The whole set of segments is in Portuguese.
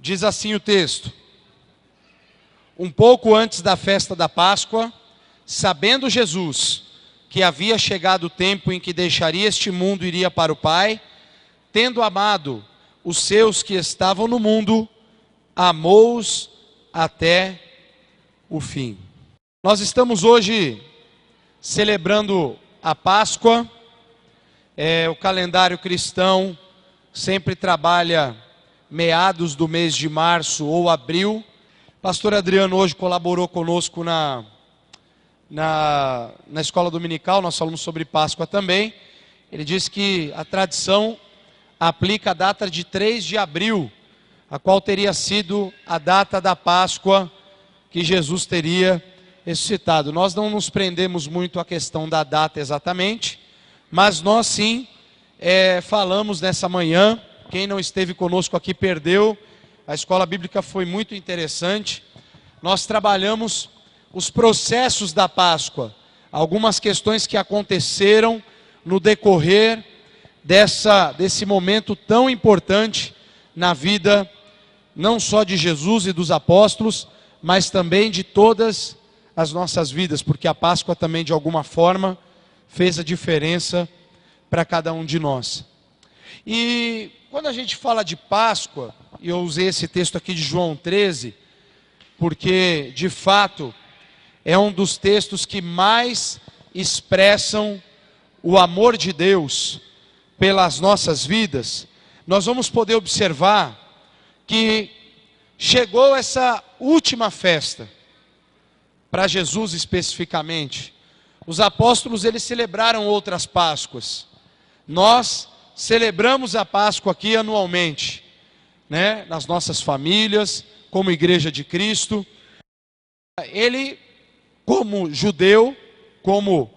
Diz assim o texto: um pouco antes da festa da Páscoa, sabendo Jesus que havia chegado o tempo em que deixaria este mundo e iria para o Pai, tendo amado os seus que estavam no mundo, amou-os até o fim. Nós estamos hoje celebrando a Páscoa. O calendário cristão sempre trabalha meados do mês de março ou abril. Pastor Adriano hoje colaborou conosco na escola dominical, nós falamos sobre Páscoa também. Ele disse que a tradição aplica a data de 3 de abril, a qual teria sido a data da Páscoa que Jesus teria ressuscitado. Nós não nos prendemos muito à questão da data exatamente, mas nós sim falamos nessa manhã. Quem não esteve conosco aqui perdeu. A escola bíblica foi muito interessante. Nós trabalhamos os processos da Páscoa, algumas questões que aconteceram no decorrer desse momento tão importante na vida, não só de Jesus e dos apóstolos, mas também de todas as nossas vidas, porque a Páscoa também de alguma forma fez a diferença para cada um de nós. E quando a gente fala de Páscoa, e eu usei esse texto aqui de João 13, porque de fato é um dos textos que mais expressam o amor de Deus pelas nossas vidas. Nós vamos poder observar que chegou essa última festa, para Jesus especificamente. Os apóstolos, eles celebraram outras Páscoas. Nós celebramos a Páscoa aqui anualmente, nas nossas famílias, como Igreja de Cristo. Ele, como judeu, como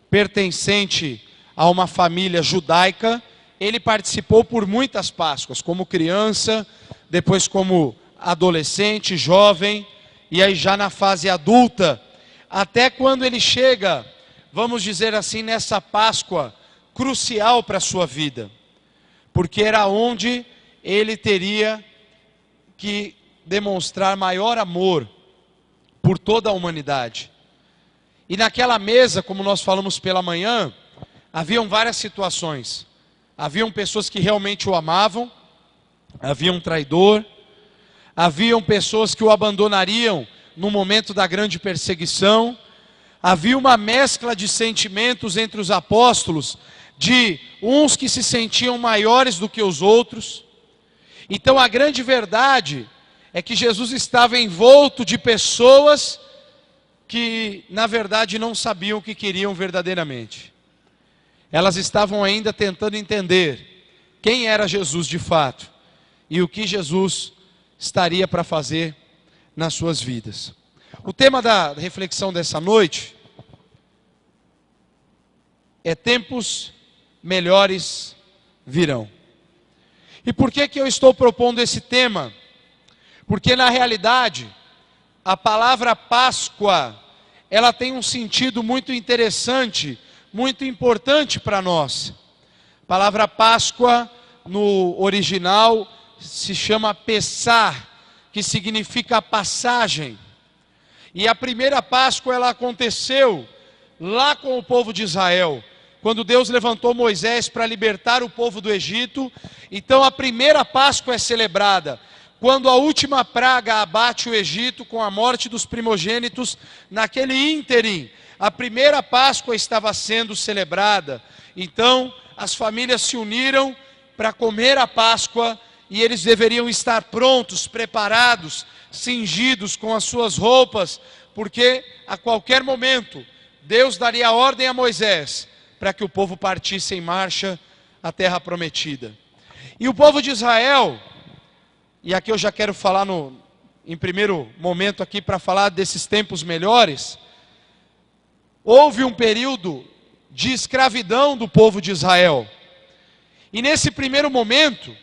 pertencente a uma família judaica, ele participou por muitas Páscoas, como criança, depois como adolescente, jovem, e aí já na fase adulta, até quando ele chega, vamos dizer assim, nessa Páscoa crucial para a sua vida, porque era onde ele teria que demonstrar maior amor por toda a humanidade. E naquela mesa, como nós falamos pela manhã, haviam várias situações. Haviam pessoas que realmente o amavam, havia um traidor, haviam pessoas que o abandonariam no momento da grande perseguição, havia uma mescla de sentimentos entre os apóstolos, de uns que se sentiam maiores do que os outros. Então a grande verdade é que Jesus estava envolto de pessoas que na verdade não sabiam o que queriam verdadeiramente. Elas estavam ainda tentando entender quem era Jesus de fato e o que Jesus estaria para fazer nas suas vidas. O tema da reflexão dessa noite é: tempos melhores virão. E por que eu estou propondo esse tema? Porque na realidade, a palavra Páscoa, ela tem um sentido muito interessante, muito importante para nós. A palavra Páscoa, no original, se chama Pessah, que significa passagem. E a primeira Páscoa, ela aconteceu lá com o povo de Israel, quando Deus levantou Moisés para libertar o povo do Egito. Então a primeira Páscoa é celebrada quando a última praga abate o Egito com a morte dos primogênitos. Naquele ínterim, a primeira Páscoa estava sendo celebrada. Então as famílias se uniram para comer a Páscoa, e eles deveriam estar prontos, preparados, cingidos com as suas roupas, porque a qualquer momento Deus daria ordem a Moisés para que o povo partisse em marcha à terra prometida. E o povo de Israel, e aqui eu já quero falar em primeiro momento aqui para falar desses tempos melhores, houve um período de escravidão do povo de Israel. E nesse primeiro momento,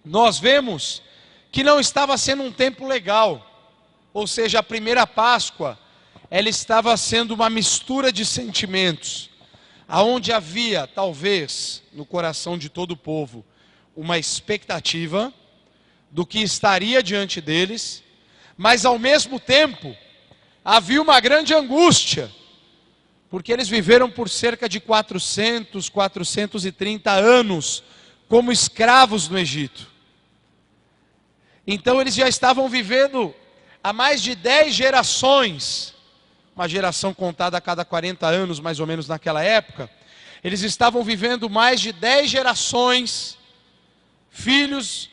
nós vemos que não estava sendo um tempo legal. Ou seja, a primeira Páscoa, ela estava sendo uma mistura de sentimentos, aonde havia, talvez, no coração de todo o povo, uma expectativa do que estaria diante deles, mas ao mesmo tempo havia uma grande angústia, porque eles viveram por cerca de 430 anos como escravos no Egito. Então eles já estavam vivendo há mais de 10 gerações, uma geração contada a cada 40 anos, mais ou menos naquela época. Eles estavam vivendo mais de 10 gerações, filhos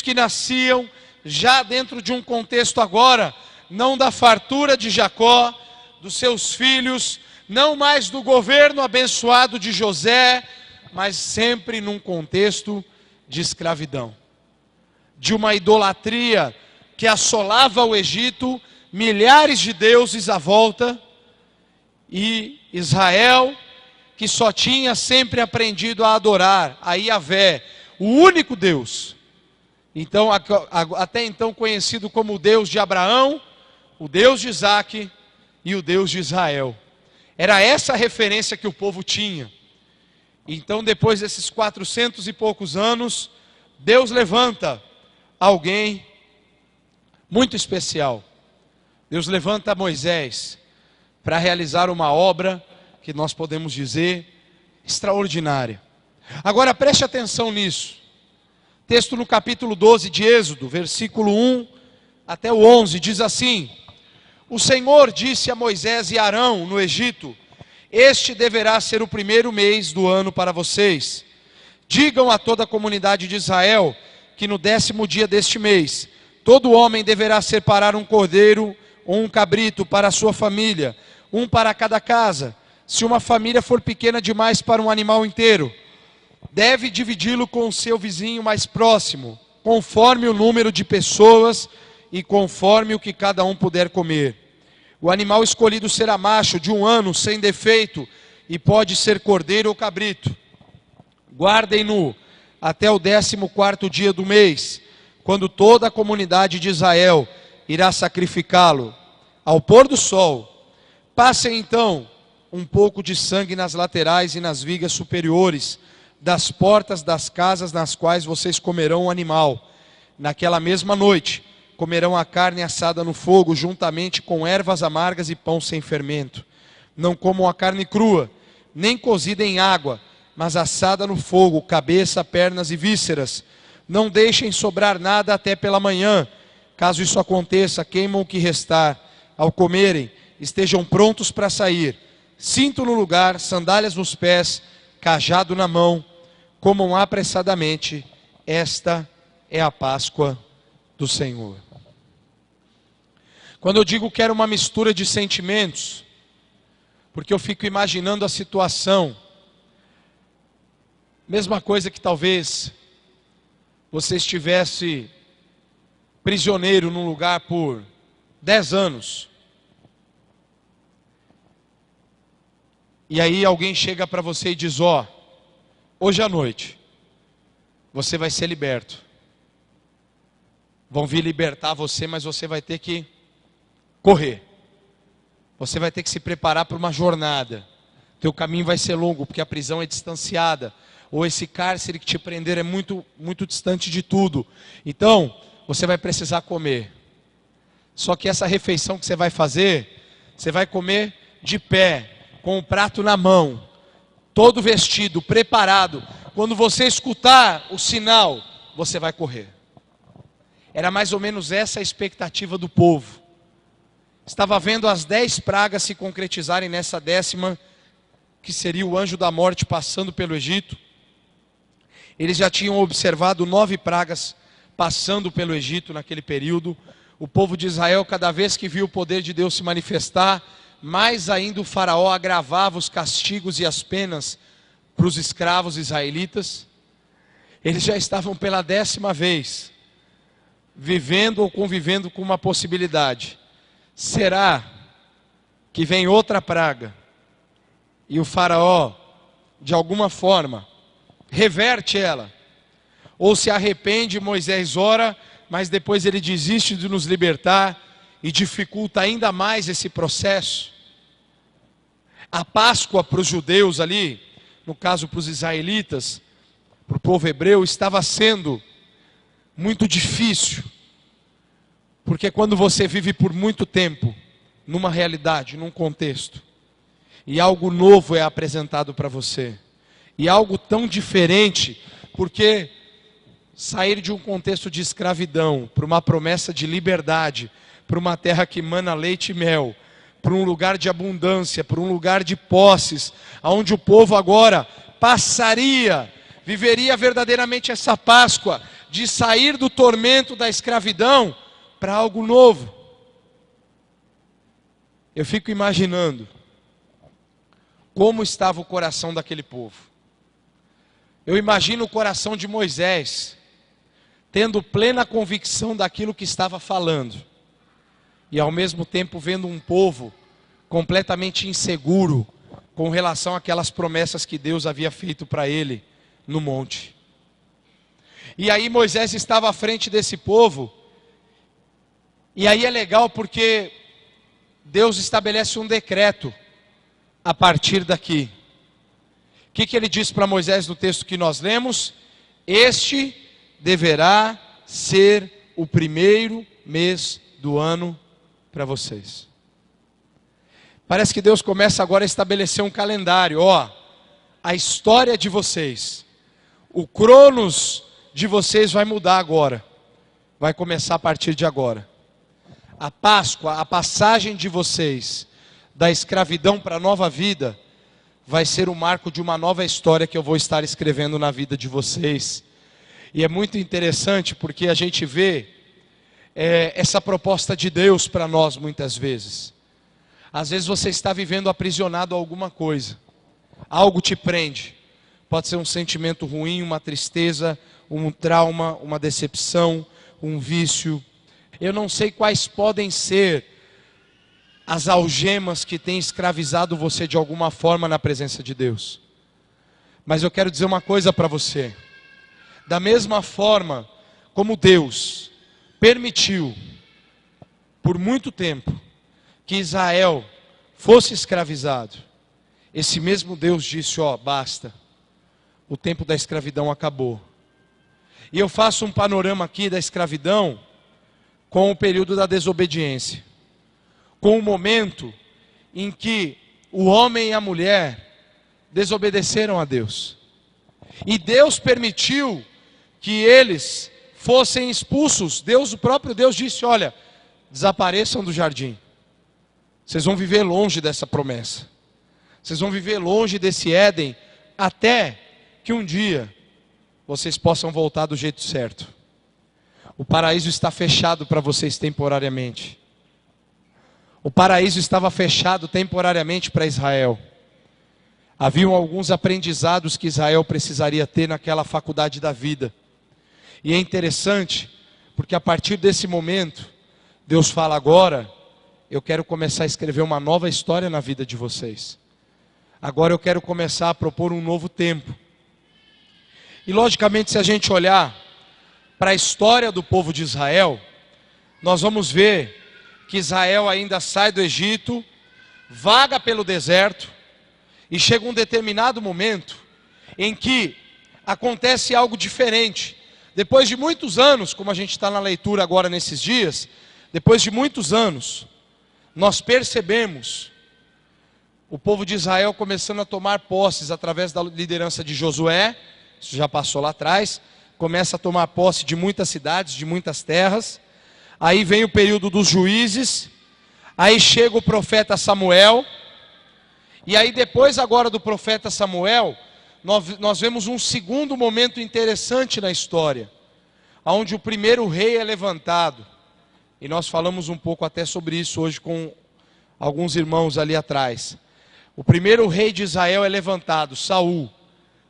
que nasciam já dentro de um contexto agora, não da fartura de Jacó, dos seus filhos, não mais do governo abençoado de José, mas sempre num contexto de escravidão, de uma idolatria que assolava o Egito, milhares de deuses à volta, e Israel, que só tinha sempre aprendido a adorar a Yahvé, o único Deus, então, até então conhecido como o Deus de Abraão, o Deus de Isaac e o Deus de Israel. Era essa a referência que o povo tinha. Então, depois desses 400 e poucos anos, Deus levanta alguém muito especial. Deus levanta Moisés para realizar uma obra que nós podemos dizer extraordinária. Agora preste atenção nisso. Texto no capítulo 12 de Êxodo, versículo 1 até o 11, diz assim: O Senhor disse a Moisés e Arão no Egito: Este deverá ser o primeiro mês do ano para vocês. Digam a toda a comunidade de Israel que no 10º dia deste mês, todo homem deverá separar um cordeiro ou um cabrito para a sua família, um para cada casa. Se uma família for pequena demais para um animal inteiro, deve dividi-lo com o seu vizinho mais próximo, conforme o número de pessoas e conforme o que cada um puder comer. O animal escolhido será macho de 1 ano, sem defeito, e pode ser cordeiro ou cabrito. Guardem-no até o 14º dia do mês, quando toda a comunidade de Israel irá sacrificá-lo. Ao pôr do sol, passem então um pouco de sangue nas laterais e nas vigas superiores das portas das casas nas quais vocês comerão o animal. Naquela mesma noite, comerão a carne assada no fogo, juntamente com ervas amargas e pão sem fermento. Não comam a carne crua, nem cozida em água, mas assada no fogo, cabeça, pernas e vísceras. Não deixem sobrar nada até pela manhã. Caso isso aconteça, queimam o que restar. Ao comerem, estejam prontos para sair. Cinto no lugar, sandálias nos pés, cajado na mão. Comam apressadamente. Esta é a Páscoa do Senhor. Quando eu digo que era uma mistura de sentimentos, porque eu fico imaginando a situação, mesma coisa que talvez você estivesse prisioneiro num lugar por 10 anos, e aí alguém chega para você e diz: ó, hoje à noite você vai ser liberto. Vão vir libertar você, mas você vai ter que correr. Você vai ter que se preparar para uma jornada. Teu caminho vai ser longo, porque a prisão é distanciada, ou esse cárcere que te prender é muito, muito distante de tudo. Então, você vai precisar comer. Só que essa refeição que você vai fazer, você vai comer de pé, com o prato na mão, todo vestido, preparado. Quando você escutar o sinal, você vai correr. Era mais ou menos essa a expectativa do povo. Estava vendo as 10 pragas se concretizarem nessa 10ª, que seria o anjo da morte passando pelo Egito. Eles já tinham observado 9 pragas passando pelo Egito naquele período. O povo de Israel, cada vez que viu o poder de Deus se manifestar, mais ainda o faraó agravava os castigos e as penas para os escravos israelitas. Eles já estavam pela 10ª vez vivendo ou convivendo com uma possibilidade. Será que vem outra praga e o faraó, de alguma forma, reverte ela? Ou se arrepende, Moisés ora, mas depois ele desiste de nos libertar e dificulta ainda mais esse processo? A Páscoa para os judeus ali, no caso para os israelitas, para o povo hebreu, estava sendo muito difícil, porque quando você vive por muito tempo numa realidade, num contexto, e algo novo é apresentado para você, e algo tão diferente, porque sair de um contexto de escravidão para uma promessa de liberdade, para uma terra que mana leite e mel, para um lugar de abundância, para um lugar de posses, onde o povo agora viveria verdadeiramente essa Páscoa, de sair do tormento da escravidão para algo novo. Eu fico imaginando como estava o coração daquele povo. Eu imagino o coração de Moisés, tendo plena convicção daquilo que estava falando, e ao mesmo tempo vendo um povo completamente inseguro com relação àquelas promessas que Deus havia feito para ele no monte. E aí Moisés estava à frente desse povo, e aí é legal porque Deus estabelece um decreto a partir daqui. O que ele diz para Moisés no texto que nós lemos? Este deverá ser o primeiro mês do ano para vocês. Parece que Deus começa agora a estabelecer um calendário. A história de vocês, o cronos de vocês vai mudar agora. Vai começar a partir de agora. A Páscoa, a passagem de vocês da escravidão para a nova vida, vai ser o marco de uma nova história que eu vou estar escrevendo na vida de vocês. E é muito interessante porque a gente vê essa proposta de Deus para nós muitas vezes. Às vezes você está vivendo aprisionado a alguma coisa, algo te prende. Pode ser um sentimento ruim, uma tristeza, um trauma, uma decepção, um vício. Eu não sei quais podem ser as algemas que têm escravizado você de alguma forma na presença de Deus. Mas eu quero dizer uma coisa para você. Da mesma forma como Deus permitiu por muito tempo que Israel fosse escravizado, esse mesmo Deus disse, basta, o tempo da escravidão acabou. E eu faço um panorama aqui da escravidão com o período da desobediência, com o momento em que o homem e a mulher desobedeceram a Deus, e Deus permitiu que eles fossem expulsos. O próprio Deus disse, desapareçam do jardim. Vocês vão viver longe dessa promessa. Vocês vão viver longe desse Éden, até que um dia vocês possam voltar do jeito certo. O paraíso está fechado para vocês temporariamente. O paraíso estava fechado temporariamente para Israel. Haviam alguns aprendizados que Israel precisaria ter naquela faculdade da vida. E é interessante, porque a partir desse momento, Deus fala agora, eu quero começar a escrever uma nova história na vida de vocês. Agora eu quero começar a propor um novo tempo. E logicamente, se a gente olhar para a história do povo de Israel, nós vamos ver que Israel ainda sai do Egito, vaga pelo deserto, e chega um determinado momento em que acontece algo diferente. Depois de muitos anos, como a gente está na leitura agora nesses dias, depois de muitos anos, nós percebemos o povo de Israel começando a tomar posses através da liderança de Josué. Isso já passou lá atrás. Começa a tomar posse de muitas cidades, de muitas terras. Aí vem o período dos juízes. Aí chega o profeta Samuel. E aí depois agora do profeta Samuel, nós vemos um segundo momento interessante na história, onde o primeiro rei é levantado. E nós falamos um pouco até sobre isso hoje com alguns irmãos ali atrás. O primeiro rei de Israel é levantado, Saul.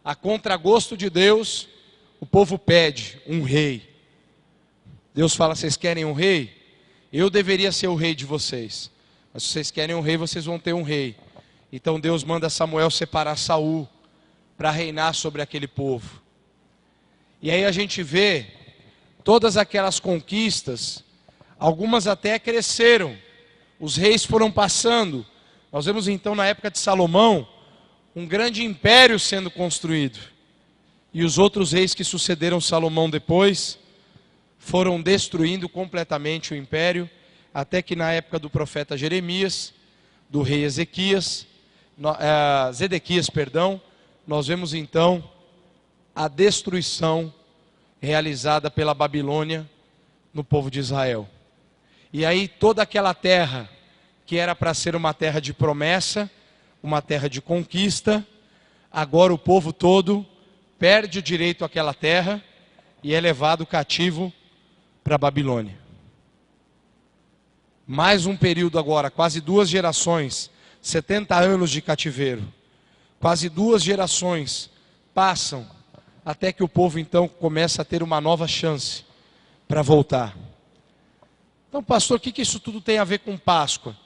A contragosto de Deus, o povo pede um rei. Deus fala, vocês querem um rei? Eu deveria ser o rei de vocês. Mas se vocês querem um rei, vocês vão ter um rei. Então Deus manda Samuel separar Saul para reinar sobre aquele povo. E aí a gente vê todas aquelas conquistas, algumas até cresceram. Os reis foram passando. Nós vemos então na época de Salomão, um grande império sendo construído. E os outros reis que sucederam Salomão depois, foram destruindo completamente o império, até que na época do profeta Jeremias, do rei Zedequias, nós vemos então a destruição realizada pela Babilônia no povo de Israel. E aí toda aquela terra, que era para ser uma terra de promessa, uma terra de conquista, agora o povo todo perde o direito àquela terra e é levado cativo para a Babilônia. Mais um período agora, quase 2 gerações, 70 anos de cativeiro. Quase 2 gerações passam até que o povo então começa a ter uma nova chance para voltar. Então, pastor, o que isso tudo tem a ver com Páscoa?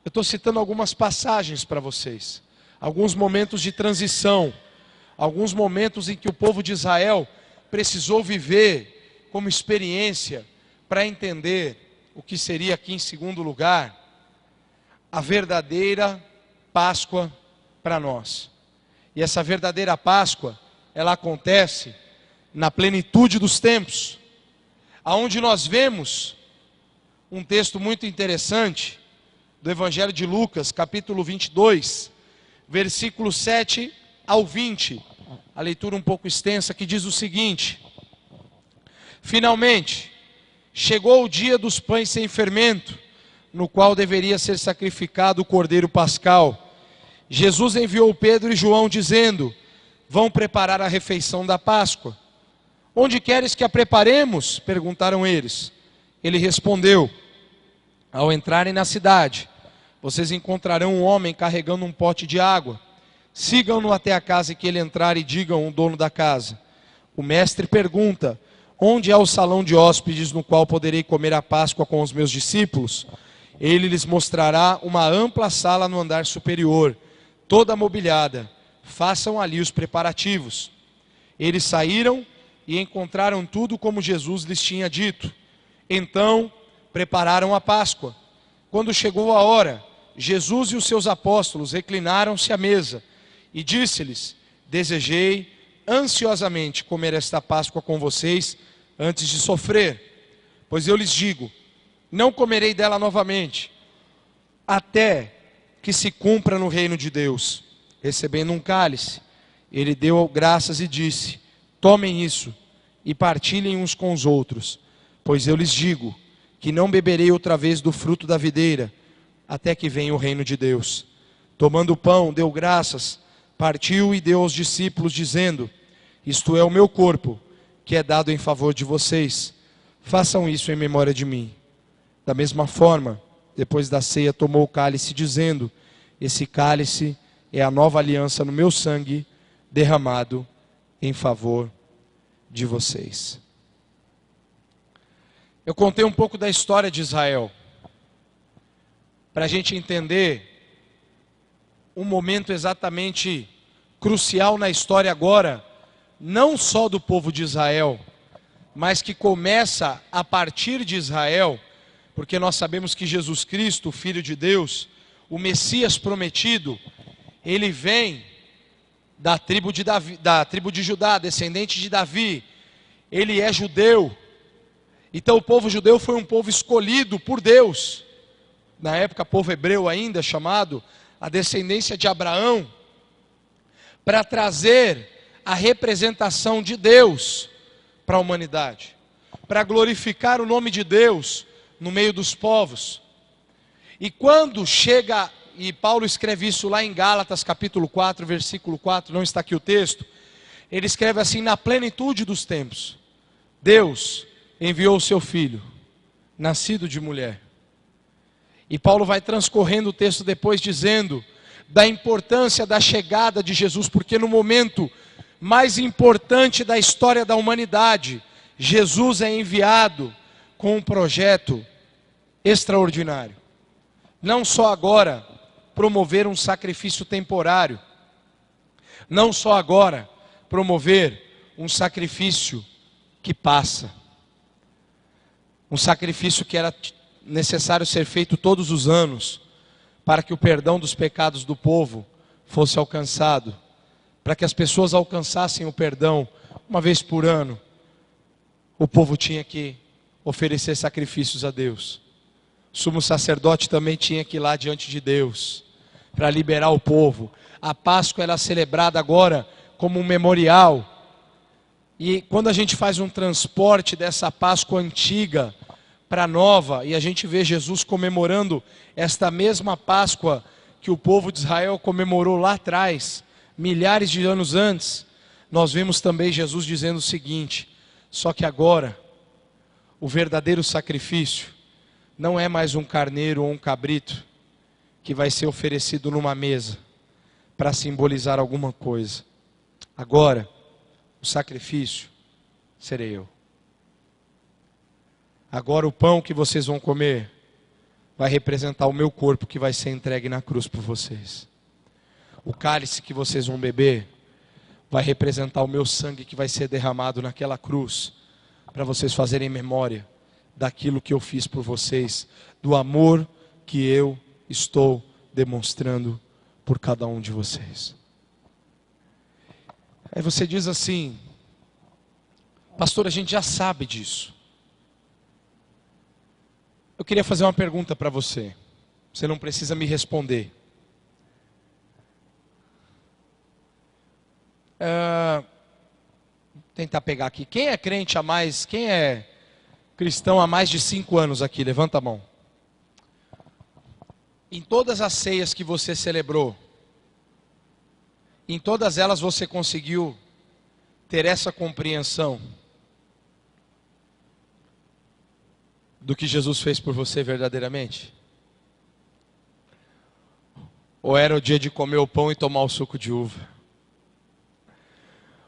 Eu estou citando algumas passagens para vocês. Alguns momentos de transição. Alguns momentos em que o povo de Israel precisou viver como experiência para entender o que seria aqui em segundo lugar a verdadeira Páscoa para nós. E essa verdadeira Páscoa, ela acontece na plenitude dos tempos, aonde nós vemos um texto muito interessante do Evangelho de Lucas, capítulo 22, versículo 7 ao 20, a leitura um pouco extensa, que diz o seguinte: finalmente, chegou o dia dos pães sem fermento, no qual deveria ser sacrificado o cordeiro pascal. Jesus enviou Pedro e João dizendo: vão preparar a refeição da Páscoa. Onde queres que a preparemos? Perguntaram eles. Ele respondeu: ao entrarem na cidade, vocês encontrarão um homem carregando um pote de água. Sigam-no até a casa que ele entrar e digam ao dono da casa: o mestre pergunta, onde é o salão de hóspedes no qual poderei comer a Páscoa com os meus discípulos? Ele lhes mostrará uma ampla sala no andar superior, toda mobiliada. Façam ali os preparativos. Eles saíram e encontraram tudo como Jesus lhes tinha dito. Então prepararam a Páscoa. Quando chegou a hora, Jesus e os seus apóstolos reclinaram-se à mesa e disse-lhes: desejei ansiosamente comer esta Páscoa com vocês antes de sofrer, pois eu lhes digo, não comerei dela novamente, até que se cumpra no reino de Deus. Recebendo um cálice, ele deu graças e disse: tomem isso e partilhem uns com os outros, pois eu lhes digo que não beberei outra vez do fruto da videira, até que venha o reino de Deus. Tomando o pão, deu graças, partiu e deu aos discípulos, dizendo: isto é o meu corpo, que é dado em favor de vocês. Façam isso em memória de mim. Da mesma forma, depois da ceia, tomou o cálice, dizendo: esse cálice é a nova aliança no meu sangue, derramado em favor de vocês. Eu contei um pouco da história de Israel, para a gente entender um momento exatamente crucial na história agora, não só do povo de Israel, mas que começa a partir de Israel, porque nós sabemos que Jesus Cristo, o Filho de Deus, o Messias prometido, ele vem da tribo de Davi, da tribo de Judá, descendente de Davi. Ele é judeu. Então o povo judeu foi um povo escolhido por Deus. Na época, povo hebreu ainda, chamado a descendência de Abraão, para trazer a representação de Deus para a humanidade, para glorificar o nome de Deus no meio dos povos. E quando chega, e Paulo escreve isso lá em Gálatas capítulo 4, versículo 4, não está aqui o texto, ele escreve assim: na plenitude dos tempos, Deus enviou o seu Filho, nascido de mulher. E Paulo vai transcorrendo o texto depois dizendo da importância da chegada de Jesus, porque no momento mais importante da história da humanidade, Jesus é enviado com um projeto extraordinário. Não só agora promover um sacrifício temporário, não só agora promover um sacrifício que passa, um sacrifício que era necessário ser feito todos os anos, para que o perdão dos pecados do povo fosse alcançado, para que as pessoas alcançassem o perdão uma vez por ano. O povo tinha que oferecer sacrifícios a Deus. O sumo sacerdote também tinha que ir lá diante de Deus para liberar o povo. A Páscoa era celebrada agora como um memorial. E quando a gente faz um transporte dessa Páscoa antiga para a nova, e a gente vê Jesus comemorando esta mesma Páscoa que o povo de Israel comemorou lá atrás, milhares de anos antes, nós vemos também Jesus dizendo o seguinte: só que agora, o verdadeiro sacrifício não é mais um carneiro ou um cabrito que vai ser oferecido numa mesa para simbolizar alguma coisa. Agora, o sacrifício serei eu. Agora o pão que vocês vão comer vai representar o meu corpo que vai ser entregue na cruz por vocês. O cálice que vocês vão beber vai representar o meu sangue que vai ser derramado naquela cruz, para vocês fazerem memória daquilo que eu fiz por vocês, do amor que eu estou demonstrando por cada um de vocês. Aí você diz assim: pastor, a gente já sabe disso. Eu queria fazer uma pergunta para você. Você não precisa me responder. Vou tentar pegar aqui. Quem é crente há mais, quem é cristão há mais de 5 anos aqui? Levanta a mão. Em todas as ceias que você celebrou, em todas elas você conseguiu ter essa compreensão do que Jesus fez por você verdadeiramente? Ou era o dia de comer o pão e tomar o suco de uva?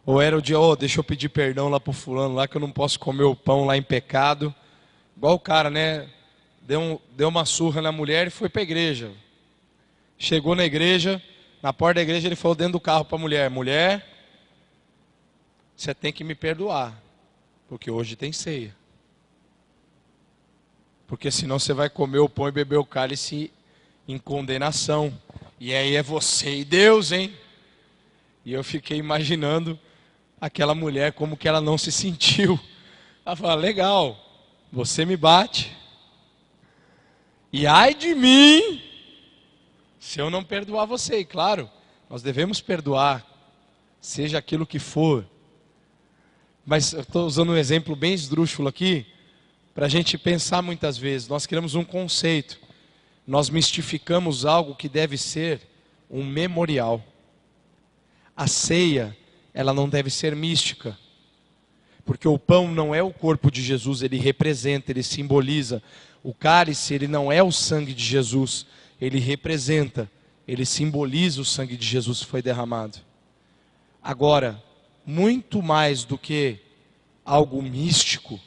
Ou era o dia, deixa eu pedir perdão lá pro fulano lá, que eu não posso comer o pão lá em pecado. Igual o cara, né? Deu uma surra na mulher e foi para a igreja. Chegou na igreja, na porta da igreja ele falou dentro do carro para a mulher: mulher, você tem que me perdoar, porque hoje tem ceia. Porque senão você vai comer o pão e beber o cálice em condenação. E aí é você e Deus, hein? E eu fiquei imaginando aquela mulher, como que ela não se sentiu. Ela falou: legal, você me bate, e ai de mim se eu não perdoar você. E claro, nós devemos perdoar, seja aquilo que for. Mas eu estou usando um exemplo bem esdrúxulo aqui, para a gente pensar muitas vezes. Nós criamos um conceito, nós mistificamos algo que deve ser um memorial. A ceia, ela não deve ser mística, porque o pão não é o corpo de Jesus, ele representa, ele simboliza. O cálice, ele não é o sangue de Jesus, ele representa, ele simboliza o sangue de Jesus que foi derramado. Agora, muito mais do que algo místico,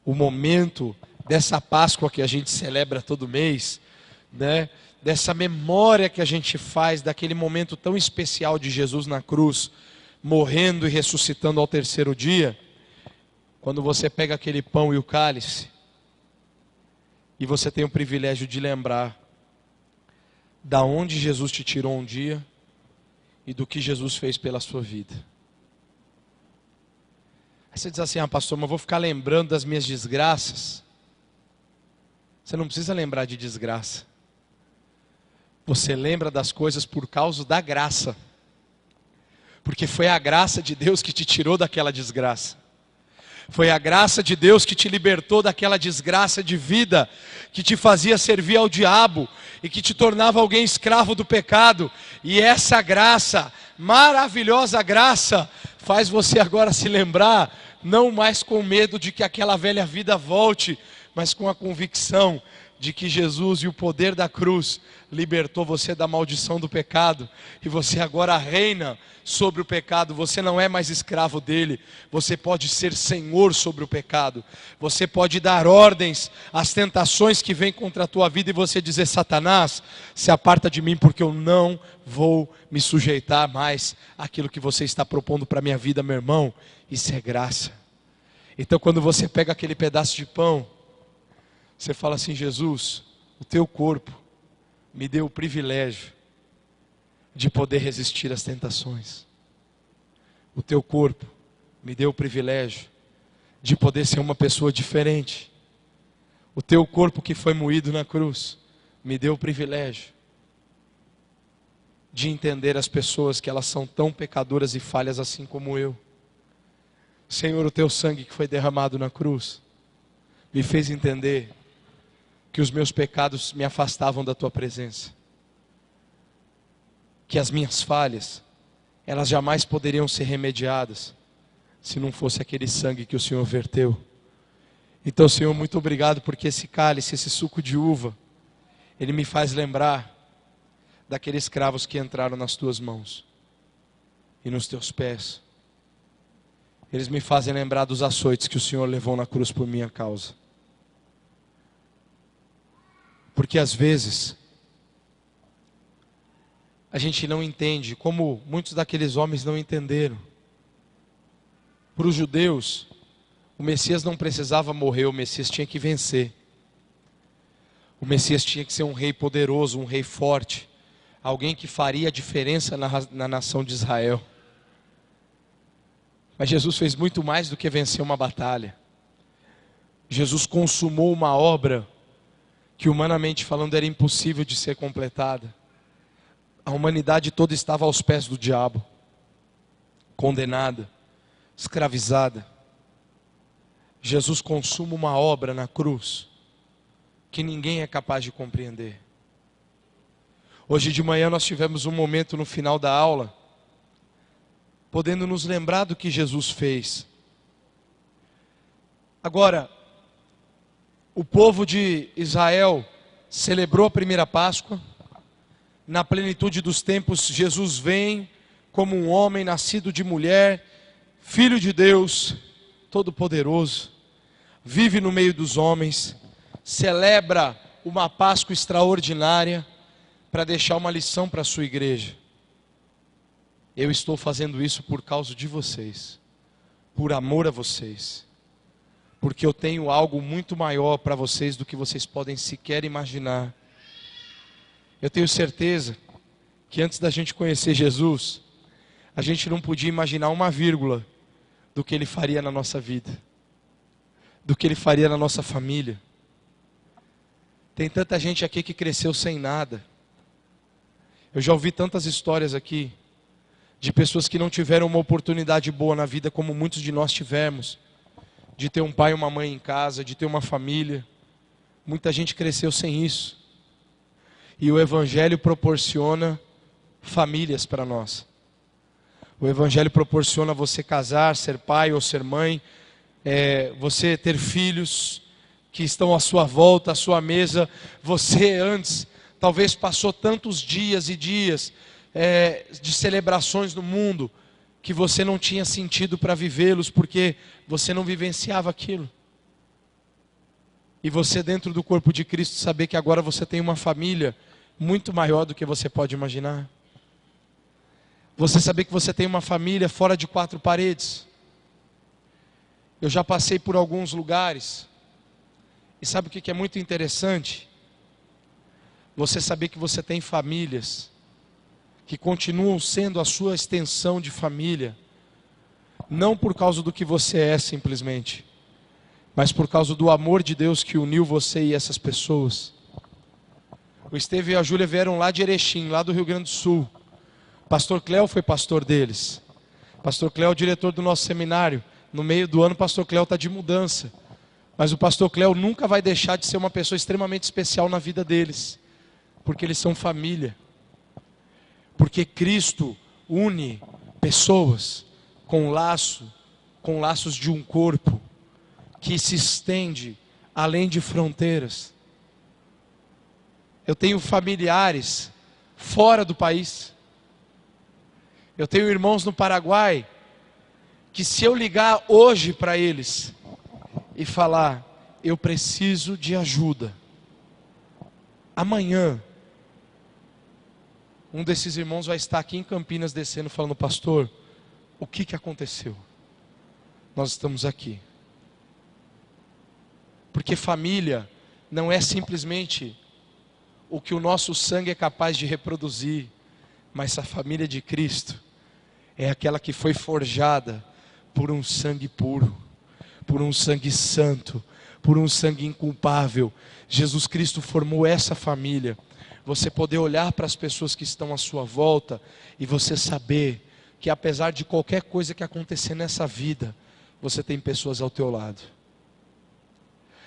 o momento dessa Páscoa que a gente celebra todo mês, né? Dessa memória que a gente faz daquele momento tão especial de Jesus na cruz, morrendo e ressuscitando ao terceiro dia, quando você pega aquele pão e o cálice, e você tem o privilégio de lembrar da onde Jesus te tirou um dia e do que Jesus fez pela sua vida. Aí você diz assim: pastor, mas eu vou ficar lembrando das minhas desgraças. Você não precisa lembrar de desgraça. Você lembra das coisas por causa da graça. Porque foi a graça de Deus que te tirou daquela desgraça. Foi a graça de Deus que te libertou daquela desgraça de vida, que te fazia servir ao diabo e que te tornava alguém escravo do pecado. E essa graça, maravilhosa graça, faz você agora se lembrar, não mais com medo de que aquela velha vida volte, mas com a convicção de que Jesus e o poder da cruz libertou você da maldição do pecado, e você agora reina sobre o pecado. Você não é mais escravo dele, você pode ser senhor sobre o pecado. Você pode dar ordens às tentações que vêm contra a tua vida e você dizer: Satanás, se aparta de mim, porque eu não vou me sujeitar mais àquilo que você está propondo para a minha vida. Meu irmão, isso é graça. Então quando você pega aquele pedaço de pão, você fala assim: Jesus, o teu corpo me deu o privilégio de poder resistir às tentações. O teu corpo me deu o privilégio de poder ser uma pessoa diferente. O teu corpo que foi moído na cruz me deu o privilégio de entender as pessoas que elas são tão pecadoras e falhas assim como eu. Senhor, o teu sangue que foi derramado na cruz me fez entender que os meus pecados me afastavam da tua presença, que as minhas falhas, elas jamais poderiam ser remediadas se não fosse aquele sangue que o Senhor verteu. Então, Senhor, muito obrigado, porque esse cálice, esse suco de uva, ele me faz lembrar daqueles escravos que entraram nas tuas mãos e nos teus pés. Eles me fazem lembrar dos açoites que o Senhor levou na cruz por minha causa. Porque às vezes a gente não entende, como muitos daqueles homens não entenderam. Para os judeus, o Messias não precisava morrer, o Messias tinha que vencer. O Messias tinha que ser um rei poderoso, um rei forte, alguém que faria a diferença na nação de Israel. Mas Jesus fez muito mais do que vencer uma batalha. Jesus consumou uma obra que, humanamente falando, era impossível de ser completada. A humanidade toda estava aos pés do diabo, condenada, escravizada. Jesus consuma uma obra na cruz que ninguém é capaz de compreender. Hoje de manhã nós tivemos um momento no final da aula, podendo nos lembrar do que Jesus fez. Agora, o povo de Israel celebrou a primeira Páscoa. Na plenitude dos tempos, Jesus vem como um homem nascido de mulher, Filho de Deus, Todo-Poderoso, vive no meio dos homens, celebra uma Páscoa extraordinária para deixar uma lição para a sua igreja. Eu estou fazendo isso por causa de vocês, por amor a vocês, porque eu tenho algo muito maior para vocês do que vocês podem sequer imaginar. Eu tenho certeza que antes da gente conhecer Jesus, a gente não podia imaginar uma vírgula do que Ele faria na nossa vida, do que Ele faria na nossa família. Tem tanta gente aqui que cresceu sem nada. Eu já ouvi tantas histórias aqui de pessoas que não tiveram uma oportunidade boa na vida, como muitos de nós tivemos, de ter um pai e uma mãe em casa, de ter uma família. Muita gente cresceu sem isso. E o Evangelho proporciona famílias para nós. O Evangelho proporciona você casar, ser pai ou ser mãe, você ter filhos que estão à sua volta, à sua mesa. Você antes talvez passou tantos dias e dias de celebrações no mundo, que você não tinha sentido para vivê-los, porque você não vivenciava aquilo. E você, dentro do corpo de Cristo, saber que agora você tem uma família muito maior do que você pode imaginar. Você saber que você tem uma família fora de quatro paredes. Eu já passei por alguns lugares, e sabe o que é muito interessante? Você saber que você tem famílias que continuam sendo a sua extensão de família, não por causa do que você é simplesmente, mas por causa do amor de Deus que uniu você e essas pessoas. O Esteve e a Júlia vieram lá de Erechim, lá do Rio Grande do Sul. Pastor Cléo foi pastor deles. Pastor Cléo é o diretor do nosso seminário. No meio do ano, Pastor Cléo está de mudança. Mas o Pastor Cléo nunca vai deixar de ser uma pessoa extremamente especial na vida deles, porque eles são família. Porque Cristo une pessoas com laços de um corpo que se estende além de fronteiras. Eu tenho familiares fora do país. Eu tenho irmãos no Paraguai, que se eu ligar hoje para eles e falar, eu preciso de ajuda, amanhã, um desses irmãos vai estar aqui em Campinas descendo, falando, pastor, o que aconteceu? Nós estamos aqui. Porque família não é simplesmente o que o nosso sangue é capaz de reproduzir, mas a família de Cristo é aquela que foi forjada por um sangue puro, por um sangue santo, por um sangue inculpável, Jesus Cristo formou essa família. Você poder olhar para as pessoas que estão à sua volta e você saber que apesar de qualquer coisa que acontecer nessa vida, você tem pessoas ao teu lado.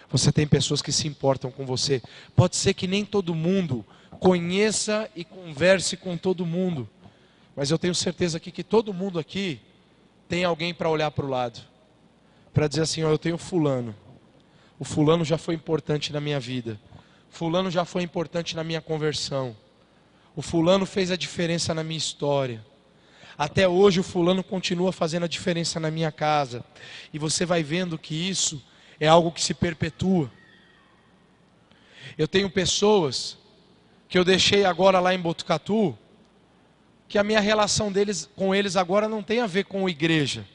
Você tem pessoas que se importam com você. Pode ser que nem todo mundo conheça e converse com todo mundo, mas eu tenho certeza aqui que todo mundo aqui tem alguém para olhar para o lado, para dizer assim, ó, eu tenho fulano. O fulano já foi importante na minha vida. Fulano já foi importante na minha conversão. O fulano fez a diferença na minha história. Até hoje o fulano continua fazendo a diferença na minha casa. E você vai vendo que isso é algo que se perpetua. Eu tenho pessoas que eu deixei agora lá em Botucatu, que a minha relação com eles agora não tem a ver com a igreja.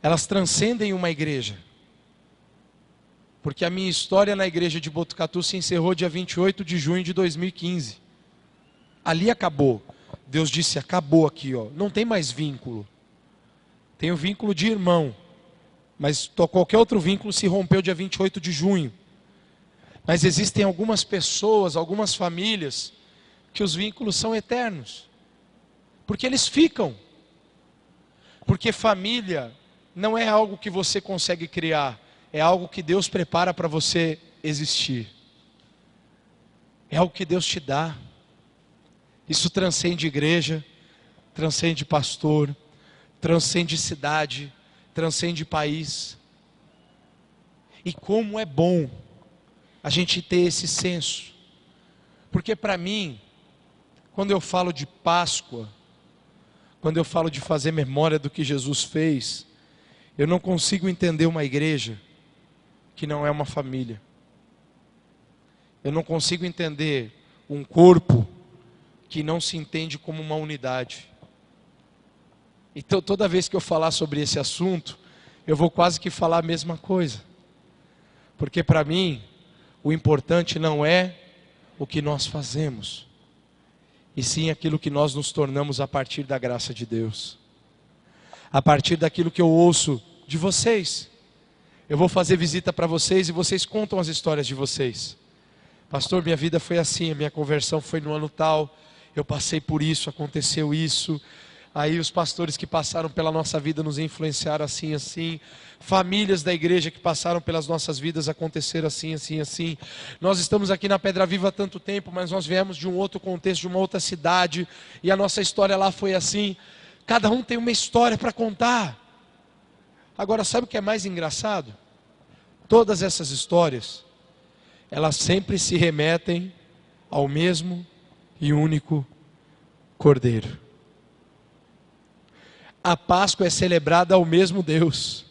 Elas transcendem uma igreja. Porque a minha história na igreja de Botucatu se encerrou dia 28 de junho de 2015. Ali acabou. Deus disse, acabou aqui, ó. Não tem mais vínculo. Tem o vínculo de irmão. Mas qualquer outro vínculo se rompeu dia 28 de junho. Mas existem algumas pessoas, algumas famílias, que os vínculos são eternos. Porque eles ficam. Porque família não é algo que você consegue criar. É algo que Deus prepara para você existir. É algo que Deus te dá. Isso transcende igreja, transcende pastor, transcende cidade, transcende país. E como é bom a gente ter esse senso. Porque para mim, quando eu falo de Páscoa, quando eu falo de fazer memória do que Jesus fez, eu não consigo entender uma igreja que não é uma família. Eu não consigo entender um corpo que não se entende como uma unidade. Então toda vez que eu falar sobre esse assunto, eu vou quase que falar a mesma coisa. Porque para mim, o importante não é o que nós fazemos, e sim aquilo que nós nos tornamos a partir da graça de Deus. A partir daquilo que eu ouço de vocês. Eu vou fazer visita para vocês e vocês contam as histórias de vocês. Pastor, minha vida foi assim, a minha conversão foi no ano tal, eu passei por isso, aconteceu isso. Aí os pastores que passaram pela nossa vida nos influenciaram assim, assim. Famílias da igreja que passaram pelas nossas vidas aconteceram assim, assim, assim. Nós estamos aqui na Pedra Viva há tanto tempo, mas nós viemos de um outro contexto, de uma outra cidade. E a nossa história lá foi assim. Cada um tem uma história para contar. Agora, sabe o que é mais engraçado? Todas essas histórias, elas sempre se remetem ao mesmo e único Cordeiro. A Páscoa é celebrada ao mesmo Deus.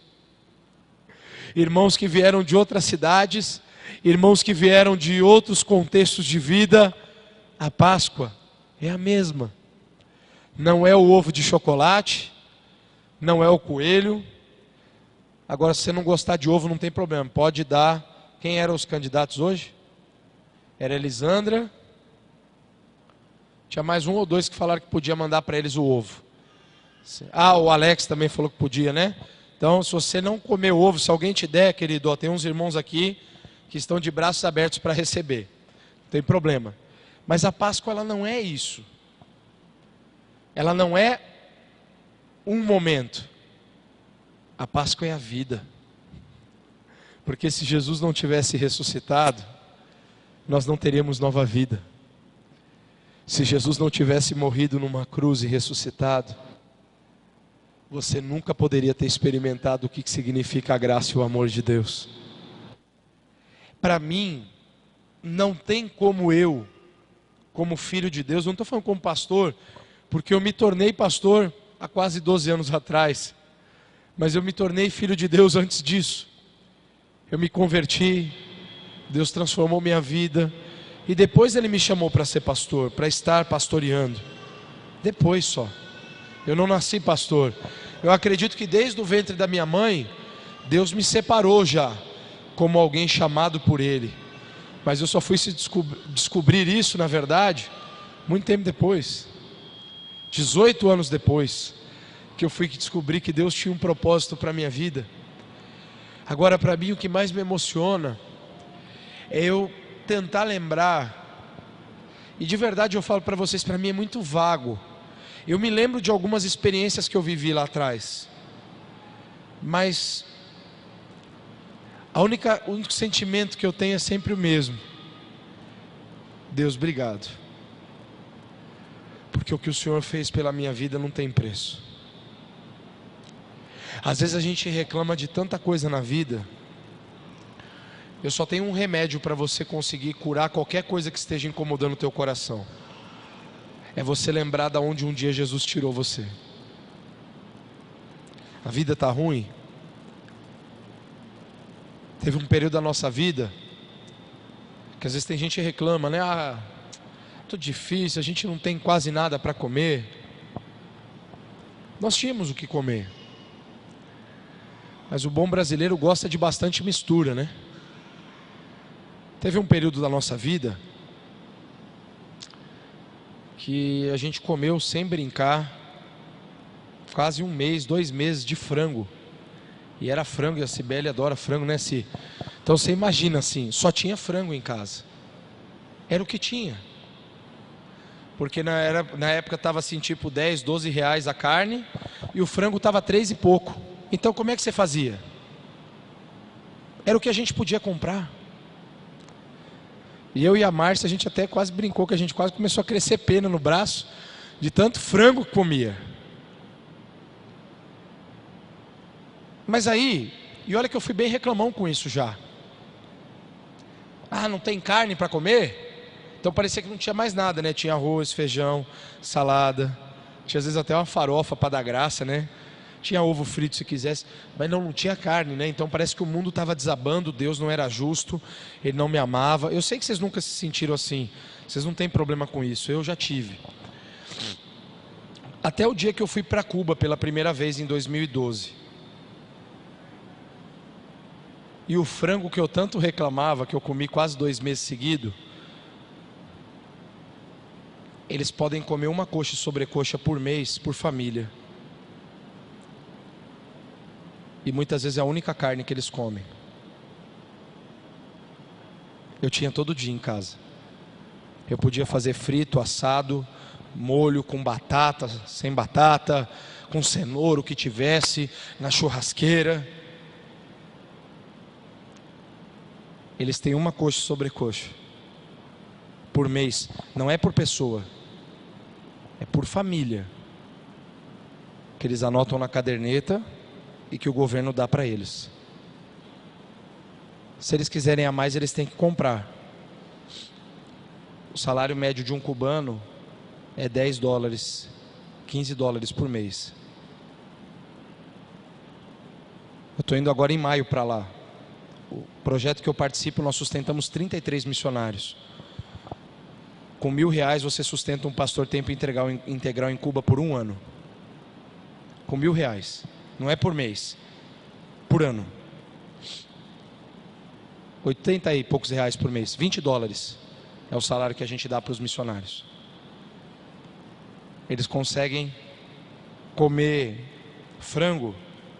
Irmãos que vieram de outras cidades, irmãos que vieram de outros contextos de vida, a Páscoa é a mesma. Não é o ovo de chocolate, não é o coelho. Agora, se você não gostar de ovo, não tem problema, pode dar. Quem eram os candidatos hoje? Era Elisandra. Tinha mais um ou dois que falaram que podia mandar para eles o ovo. Ah, o Alex também falou que podia, né? Então, se você não comer ovo, se alguém te der, querido, ó, tem uns irmãos aqui que estão de braços abertos para receber. Não tem problema. Mas a Páscoa, ela não é isso. Ela não é um momento. A Páscoa é a vida. Porque se Jesus não tivesse ressuscitado, nós não teríamos nova vida. Se Jesus não tivesse morrido numa cruz e ressuscitado, você nunca poderia ter experimentado o que significa a graça e o amor de Deus. Para mim, não tem como eu, como filho de Deus, não estou falando como pastor, porque eu me tornei pastor há quase 12 anos atrás, mas eu me tornei filho de Deus antes disso. Eu me converti, Deus transformou minha vida, e depois Ele me chamou para ser pastor, para estar pastoreando. Depois só. Eu não nasci pastor. Eu acredito que desde o ventre da minha mãe, Deus me separou já, como alguém chamado por Ele. Mas eu só fui descobrir isso, na verdade, muito tempo depois. 18 anos depois, que eu fui descobrir que Deus tinha um propósito para a minha vida. Agora, para mim, o que mais me emociona é eu tentar lembrar, e de verdade eu falo para vocês, para mim é muito vago. Eu me lembro de algumas experiências que eu vivi lá atrás, mas o único sentimento que eu tenho é sempre o mesmo. Deus, obrigado, porque o que o Senhor fez pela minha vida não tem preço. Às vezes a gente reclama de tanta coisa na vida. Eu só tenho um remédio para você conseguir curar qualquer coisa que esteja incomodando o teu coração. É você lembrar de onde um dia Jesus tirou você. A vida está ruim. Teve um período da nossa vida que às vezes tem gente que reclama, né? Tudo difícil, a gente não tem quase nada para comer. Nós tínhamos o que comer. Mas o bom brasileiro gosta de bastante mistura, né? Teve um período da nossa vida que a gente comeu sem brincar quase 1 mês, 2 meses de frango. E era frango, e a Cibele adora frango, né, Si? Então você imagina assim, só tinha frango em casa. Era o que tinha. Porque na época estava assim, tipo 10, 12 reais a carne, e o frango estava 3 e pouco. Então como é que você fazia? Era o que a gente podia comprar. E eu e a Márcia, a gente até quase brincou, que a gente quase começou a crescer pena no braço, de tanto frango que comia. Mas aí, e olha que eu fui bem reclamão com isso já. Não tem carne para comer? Então parecia que não tinha mais nada, né? Tinha arroz, feijão, salada. Tinha às vezes até uma farofa para dar graça, né? Tinha ovo frito se quisesse, mas não tinha carne, né? Então parece que o mundo estava desabando, Deus não era justo, Ele não me amava. Eu sei que vocês nunca se sentiram assim, vocês não têm problema com isso, eu já tive. Até o dia que eu fui para Cuba pela primeira vez em 2012. E o frango que eu tanto reclamava, que eu comi quase 2 meses seguidos, eles podem comer uma coxa e sobrecoxa por mês, por família. E muitas vezes é a única carne que eles comem. Eu tinha todo dia em casa. Eu podia fazer frito, assado, molho com batata, sem batata, com cenoura, o que tivesse, na churrasqueira. Eles têm uma coxa e sobrecoxa por mês. Não é por pessoa, é por família. Que eles anotam na caderneta e que o governo dá para eles. Se eles quiserem a mais, eles têm que comprar. O salário médio de um cubano é 10 dólares, 15 dólares por mês. Eu estou indo agora em maio para lá. O projeto que eu participo, nós sustentamos 33 missionários. Com R$1.000 você sustenta um pastor tempo integral em Cuba por 1 ano. Com R$1.000. Não é por mês, por ano. 80 e poucos reais por mês, 20 dólares é o salário que a gente dá para os missionários. Eles conseguem comer frango,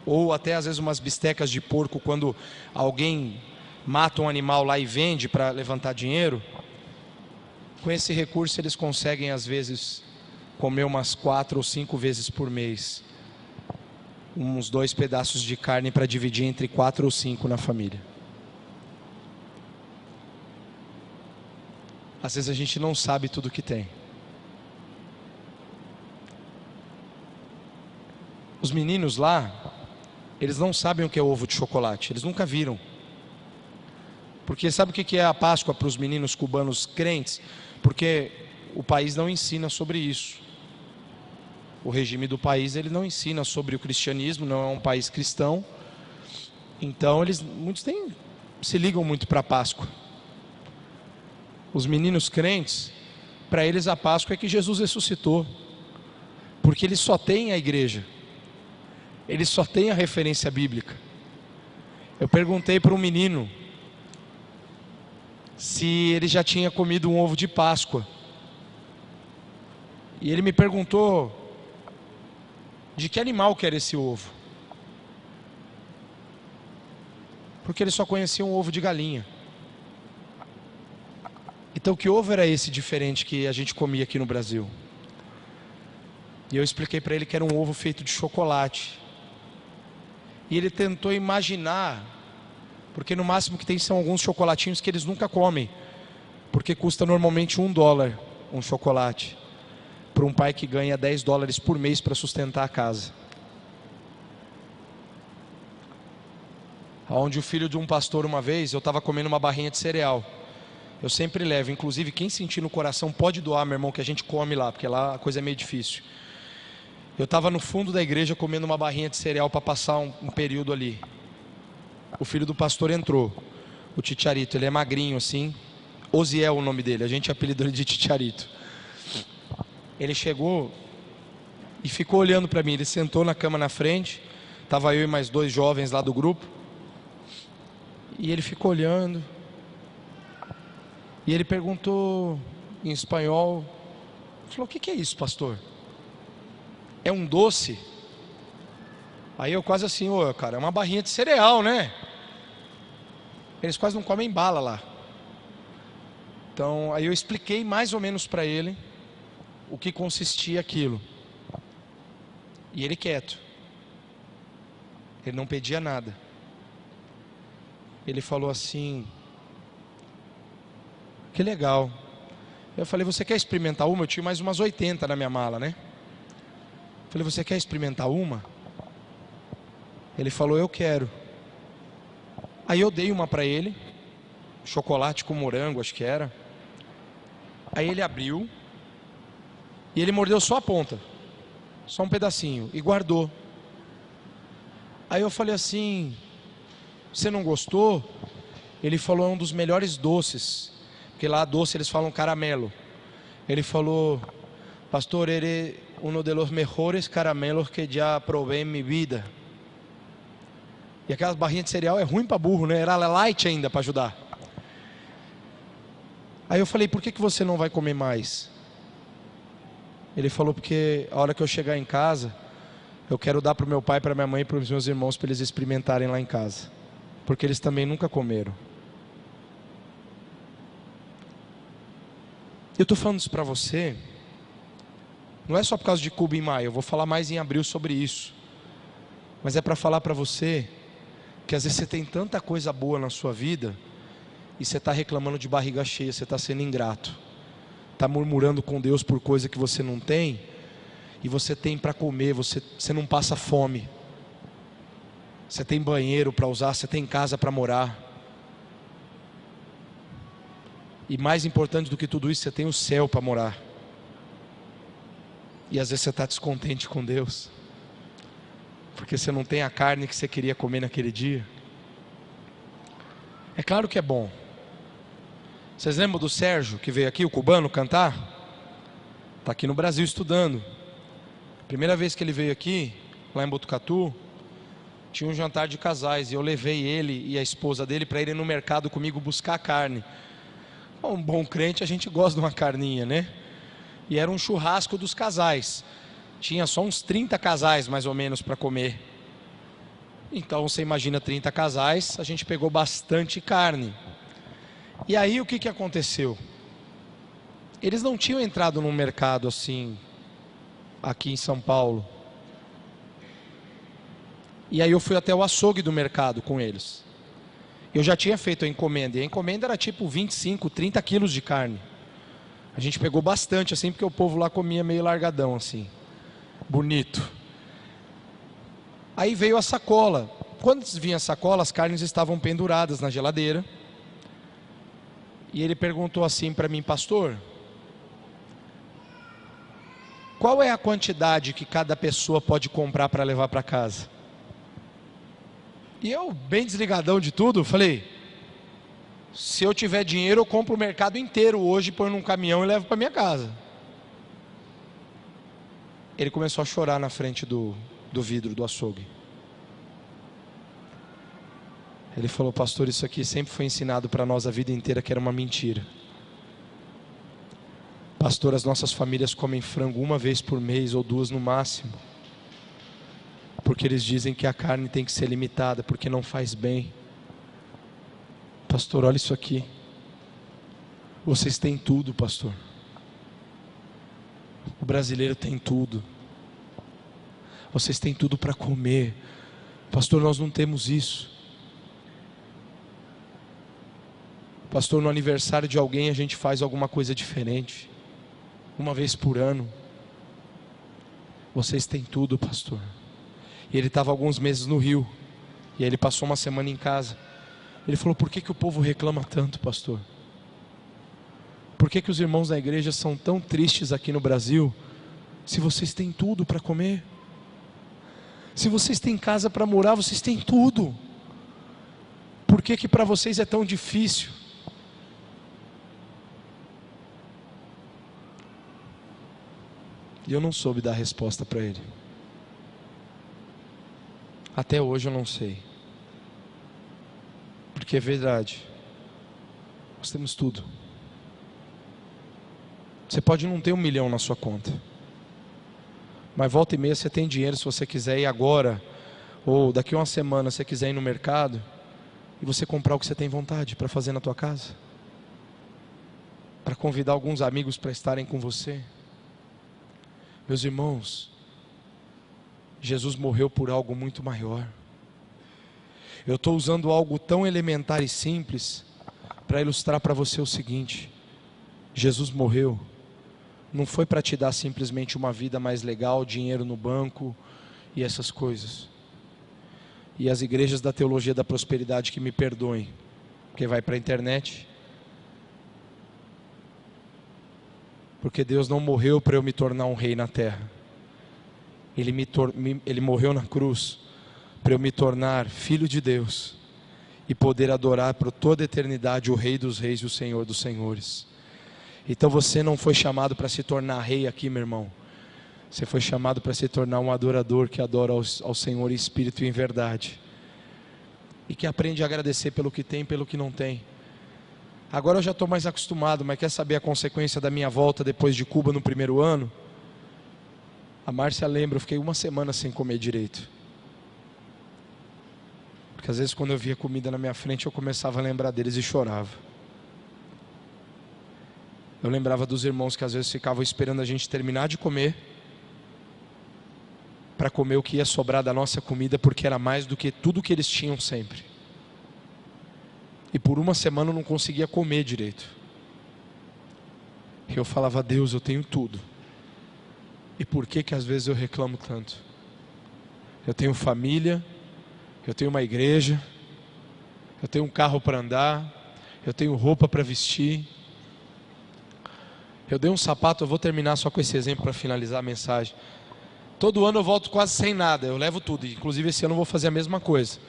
ou até às vezes umas bistecas de porco, quando alguém mata um animal lá e vende para levantar dinheiro. Com esse recurso eles conseguem às vezes comer umas 4 ou 5 vezes por mês. Uns 2 pedaços de carne para dividir entre 4 ou 5 na família. Às vezes a gente não sabe tudo que tem. Os meninos lá, eles não sabem o que é ovo de chocolate, eles nunca viram. Porque sabe o que é a Páscoa para os meninos cubanos crentes? Porque o país não ensina sobre isso. O regime do país, ele não ensina sobre o cristianismo, não é um país cristão. Então muitos se ligam muito para a Páscoa. Os meninos crentes, para eles a Páscoa é que Jesus ressuscitou. Porque eles só têm a igreja. Eles só têm a referência bíblica. Eu perguntei para um menino se ele já tinha comido um ovo de Páscoa. E ele me perguntou de que animal que era esse ovo. porque eles só conheciam ovo de galinha. Então que ovo era esse diferente que a gente comia aqui no Brasil? E eu expliquei para ele que era um ovo feito de chocolate. E ele tentou imaginar, porque no máximo que tem são alguns chocolatinhos que eles nunca comem, porque custa normalmente $1 um chocolate, para um pai que ganha $10 por mês para sustentar a casa. Onde o filho de um pastor, uma vez, eu estava comendo uma barrinha de cereal. Eu sempre levo, inclusive quem sentir no coração pode doar, meu irmão, que a gente come lá, porque lá a coisa é meio difícil. Eu estava no fundo da igreja comendo uma barrinha de cereal para passar um período ali. O filho do pastor entrou, o Titiarito, ele é magrinho assim, Osiel o nome dele, a gente apelidou ele de Titiarito. Ele chegou e ficou olhando para mim, ele sentou na cama na frente, estava eu e mais 2 jovens lá do grupo, e ele ficou olhando, e ele perguntou em espanhol, falou: o que é isso, pastor? É um doce? Aí eu quase assim, ô cara, é uma barrinha de cereal, né? Eles quase não comem bala lá. Então, aí eu expliquei mais ou menos para ele o que consistia aquilo. E ele quieto. Ele não pedia nada. Ele falou assim: que legal. Eu falei: você quer experimentar uma? Eu tinha mais umas 80 na minha mala, né? Eu falei: você quer experimentar uma? Ele falou: eu quero. Aí eu dei uma para ele, chocolate com morango, acho que era. Aí ele abriu e ele mordeu só a ponta, só um pedacinho, e guardou. Aí eu falei assim: você não gostou? Ele falou: é um dos melhores doces, porque lá doce eles falam caramelo. Ele falou: pastor, ele é um dos melhores caramelos que já provei em minha vida. E aquelas barrinhas de cereal é ruim para burro, né? Era light ainda para ajudar. Aí eu falei: por que você não vai comer mais? Ele falou: porque a hora que eu chegar em casa, eu quero dar para o meu pai, para minha mãe e para os meus irmãos, para eles experimentarem lá em casa, porque eles também nunca comeram. Eu estou falando isso para você, não é só por causa de Cuba em maio, eu vou falar mais em abril sobre isso, mas é para falar para você que às vezes você tem tanta coisa boa na sua vida e você está reclamando de barriga cheia, você está sendo ingrato, está murmurando com Deus por coisa que você não tem, e você tem para comer, você não passa fome, você tem banheiro para usar, você tem casa para morar, e mais importante do que tudo isso, você tem o céu para morar. E às vezes você está descontente com Deus, porque você não tem a carne que você queria comer naquele dia. É claro que é bom. Vocês lembram do Sérgio, que veio aqui, o cubano, cantar? Está aqui no Brasil estudando. Primeira vez que ele veio aqui, lá em Botucatu, tinha um jantar de casais, e eu levei ele e a esposa dele para irem no mercado comigo buscar carne. Um bom crente, a gente gosta de uma carninha, né? E era um churrasco dos casais. Tinha só uns 30 casais mais ou menos para comer. Então você imagina 30 casais, a gente pegou bastante carne. E aí o que aconteceu? Eles não tinham entrado num mercado assim, aqui em São Paulo. E aí eu fui até o açougue do mercado com eles. Eu já tinha feito a encomenda, e a encomenda era tipo 25, 30 quilos de carne. A gente pegou bastante assim, porque o povo lá comia meio largadão assim, bonito. Aí veio a sacola. Quando vinha a sacola, as carnes estavam penduradas na geladeira. E ele perguntou assim para mim: pastor, qual é a quantidade que cada pessoa pode comprar para levar para casa? E eu, bem desligadão de tudo, falei: se eu tiver dinheiro, eu compro o mercado inteiro hoje, põe num caminhão e levo para minha casa. Ele começou a chorar na frente do vidro do açougue. Ele falou: pastor, isso aqui sempre foi ensinado para nós a vida inteira que era uma mentira. Pastor, as nossas famílias comem frango uma vez por mês ou 2 no máximo, porque eles dizem que a carne tem que ser limitada, porque não faz bem. Pastor, olha isso aqui. Vocês têm tudo, pastor. O brasileiro tem tudo. Vocês têm tudo para comer. Pastor, nós não temos isso. Pastor, no aniversário de alguém a gente faz alguma coisa diferente. Uma vez por ano. Vocês têm tudo, pastor. E ele estava alguns meses no Rio. E aí ele passou uma semana em casa. Ele falou, por que o povo reclama tanto, pastor? Por que os irmãos da igreja são tão tristes aqui no Brasil, se vocês têm tudo para comer? Se vocês têm casa para morar, vocês têm tudo. Por que para vocês é tão difícil? E eu não soube dar a resposta para ele. Até hoje eu não sei. Porque é verdade. Nós temos tudo. Você pode não ter 1 milhão na sua conta, mas volta e meia você tem dinheiro se você quiser ir agora, ou daqui a uma semana você quiser ir no mercado, e você comprar o que você tem vontade para fazer na tua casa. Para convidar alguns amigos para estarem com você. Meus irmãos, Jesus morreu por algo muito maior. Eu estou usando algo tão elementar e simples para ilustrar para você o seguinte: Jesus morreu, não foi para te dar simplesmente uma vida mais legal, dinheiro no banco e essas coisas. E as igrejas da teologia da prosperidade que me perdoem, porque vai para a internet. Porque Deus não morreu para eu me tornar um rei na terra. Ele morreu na cruz para eu me tornar filho de Deus e poder adorar por toda a eternidade o Rei dos Reis e o Senhor dos Senhores. Então você não foi chamado para se tornar rei aqui, meu irmão. Você foi chamado para se tornar um adorador que adora ao Senhor em espírito e em verdade. E que aprende a agradecer pelo que tem e pelo que não tem. Agora eu já estou mais acostumado, mas quer saber a consequência da minha volta depois de Cuba no primeiro ano? A Márcia lembra, eu fiquei 1 semana sem comer direito. Porque às vezes quando eu via comida na minha frente eu começava a lembrar deles e chorava. Eu lembrava dos irmãos que às vezes ficavam esperando a gente terminar de comer para comer o que ia sobrar da nossa comida, porque era mais do que tudo que eles tinham sempre. E por 1 semana eu não conseguia comer direito. E eu falava, Deus, eu tenho tudo. E por que às vezes eu reclamo tanto? Eu tenho família, eu tenho uma igreja, eu tenho um carro para andar, eu tenho roupa para vestir. Eu dei um sapato, eu vou terminar só com esse exemplo para finalizar a mensagem. Todo ano eu volto quase sem nada, eu levo tudo. Inclusive esse ano eu vou fazer a mesma coisa.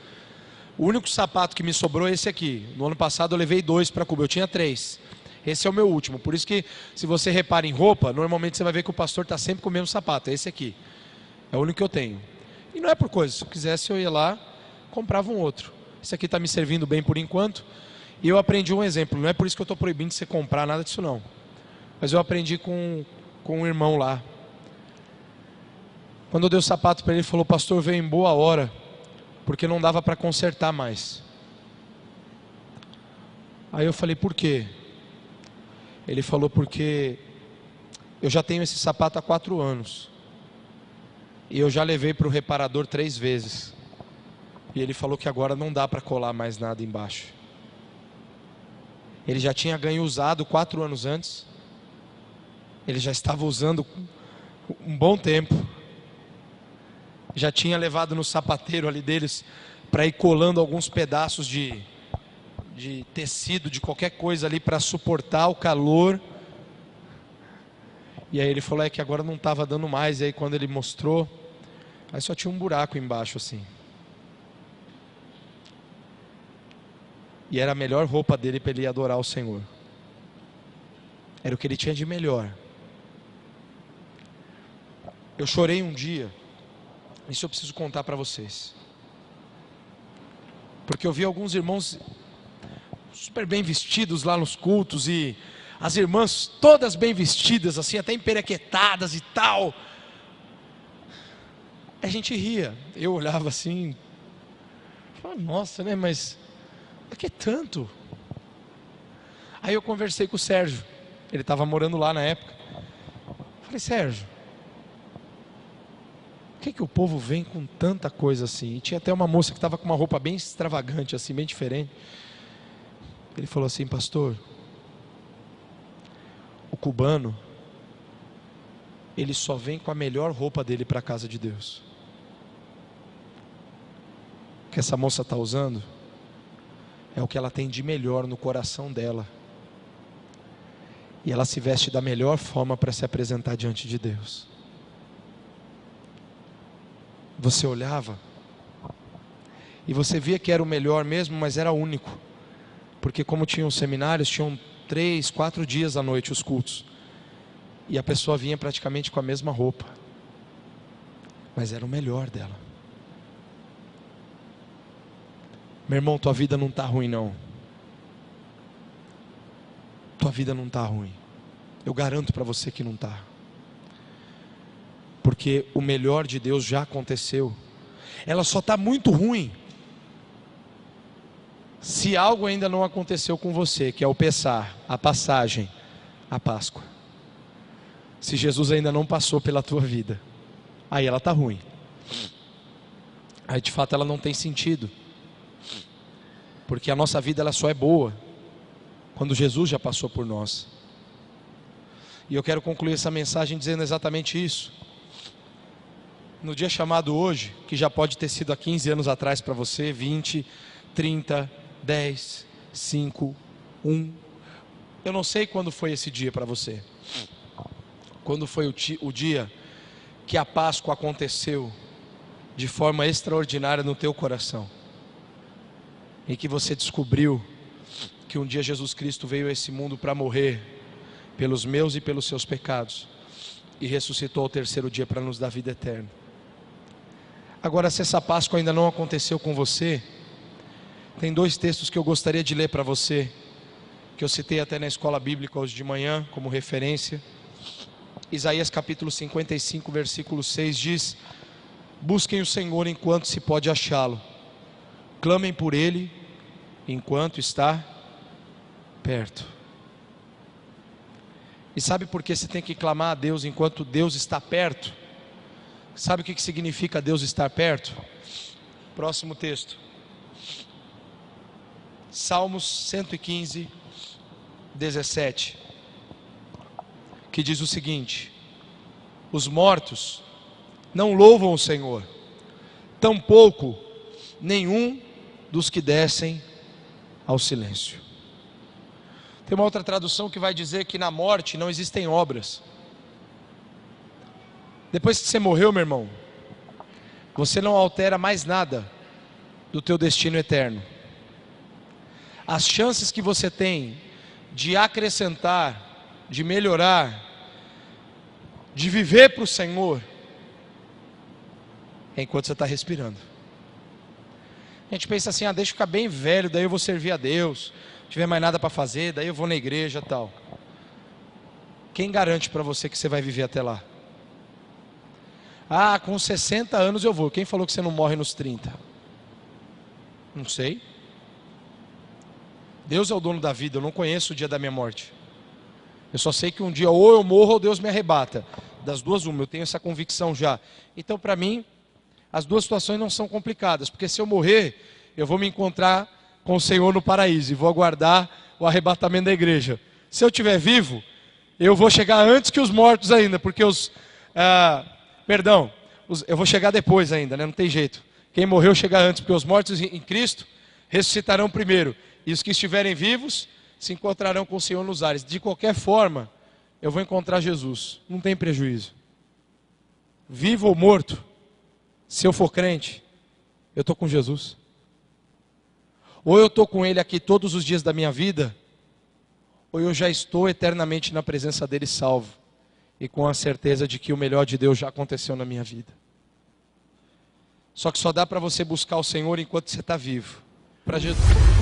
O único sapato que me sobrou é esse aqui. No ano passado eu levei 2 para Cuba, eu tinha 3. Esse é o meu último. Por isso que se você repara em roupa, normalmente você vai ver que o pastor está sempre com o mesmo sapato. É esse aqui. É o único que eu tenho. E não é por coisa. Se eu quisesse eu ia lá, comprava um outro. Esse aqui está me servindo bem por enquanto. E eu aprendi um exemplo. Não é por isso que eu estou proibindo de você comprar nada disso não. Mas eu aprendi com um irmão lá. Quando eu dei o sapato para ele, ele falou, pastor, veio em boa hora, porque não dava para consertar mais. Aí eu falei, por quê? Ele falou, porque eu já tenho esse sapato há 4 anos. E eu já levei para o reparador 3 vezes. E ele falou que agora não dá para colar mais nada embaixo. Ele já tinha ganho usado 4 anos antes. Ele já estava usando um bom tempo. Já tinha levado no sapateiro ali deles para ir colando alguns pedaços de tecido, de qualquer coisa ali para suportar o calor. E aí ele falou que agora não estava dando mais. E aí quando ele mostrou, aí só tinha um buraco embaixo assim. E era a melhor roupa dele para ele ir adorar o Senhor. Era o que ele tinha de melhor. Eu chorei um dia. Isso eu preciso contar para vocês. Porque eu vi alguns irmãos super bem vestidos lá nos cultos. E as irmãs todas bem vestidas, assim, até emperequetadas e tal. A gente ria. Eu olhava assim. Falava, nossa, né, mas... Por que tanto? Aí eu conversei com o Sérgio, ele estava morando lá na época. Falei, Sérgio, por que o povo vem com tanta coisa assim? E tinha até uma moça que estava com uma roupa bem extravagante, assim, bem diferente. Ele falou assim, pastor, o cubano, ele só vem com a melhor roupa dele para a casa de Deus. O que essa moça está usando é o que ela tem de melhor no coração dela. E ela se veste da melhor forma para se apresentar diante de Deus. Você olhava e você via que era o melhor mesmo, mas era único. Porque como tinham seminários, tinham 3, 4 dias à noite os cultos. E a pessoa vinha praticamente com a mesma roupa. Mas era o melhor dela. Meu irmão, tua vida não está ruim não. Tua vida não está ruim. Eu garanto para você que não está. Porque o melhor de Deus já aconteceu. Ela só está muito ruim se algo ainda não aconteceu com você, que é o Pessah, a passagem, a Páscoa. Se Jesus ainda não passou pela tua vida, aí ela está ruim. Aí de fato ela não tem sentido. Porque a nossa vida ela só é boa quando Jesus já passou por nós. E eu quero concluir essa mensagem dizendo exatamente isso. No dia chamado hoje, que já pode ter sido há 15 anos atrás para você, 20, 30, 10, 5, 1. Eu não sei quando foi esse dia para você. Quando foi o dia que a Páscoa aconteceu de forma extraordinária no teu coração. Em que você descobriu que um dia Jesus Cristo veio a esse mundo para morrer pelos meus e pelos seus pecados e ressuscitou ao terceiro dia para nos dar vida eterna. Agora, se essa Páscoa ainda não aconteceu com você, tem 2 textos que eu gostaria de ler para você, que eu citei até na escola bíblica hoje de manhã como referência. Isaías capítulo 55, versículo 6 diz: busquem o Senhor enquanto se pode achá-lo, clamem por Ele enquanto está perto. E sabe por que você tem que clamar a Deus enquanto Deus está perto? Sabe o que significa Deus estar perto? Próximo texto, Salmos 115, 17, que diz o seguinte: os mortos não louvam o Senhor, tampouco nenhum dos que descem ao silêncio. Tem uma outra tradução que vai dizer que na morte não existem obras. Depois que você morreu, meu irmão, você não altera mais nada do teu destino eterno. As chances que você tem de acrescentar, de melhorar, de viver para o Senhor, é enquanto você está respirando. A gente pensa assim, deixa eu ficar bem velho, daí eu vou servir a Deus, não tiver mais nada para fazer, daí eu vou na igreja e tal. Quem garante para você que você vai viver até lá? Com 60 anos eu vou. Quem falou que você não morre nos 30? Não sei. Deus é o dono da vida, eu não conheço o dia da minha morte. Eu só sei que um dia ou eu morro ou Deus me arrebata. Das duas uma, eu tenho essa convicção já. Então para mim, as duas situações não são complicadas, porque se eu morrer, eu vou me encontrar com o Senhor no paraíso e vou aguardar o arrebatamento da igreja. Se eu estiver vivo, eu vou chegar antes que os mortos ainda, porque eu vou chegar depois ainda, né? Não tem jeito. Quem morreu chega antes, porque os mortos em Cristo ressuscitarão primeiro, e os que estiverem vivos se encontrarão com o Senhor nos ares. De qualquer forma, eu vou encontrar Jesus, não tem prejuízo. Vivo ou morto, se eu for crente, eu estou com Jesus. Ou eu estou com Ele aqui todos os dias da minha vida, ou eu já estou eternamente na presença dEle salvo, e com a certeza de que o melhor de Deus já aconteceu na minha vida. Só que só dá para você buscar o Senhor enquanto você está vivo. Para Jesus.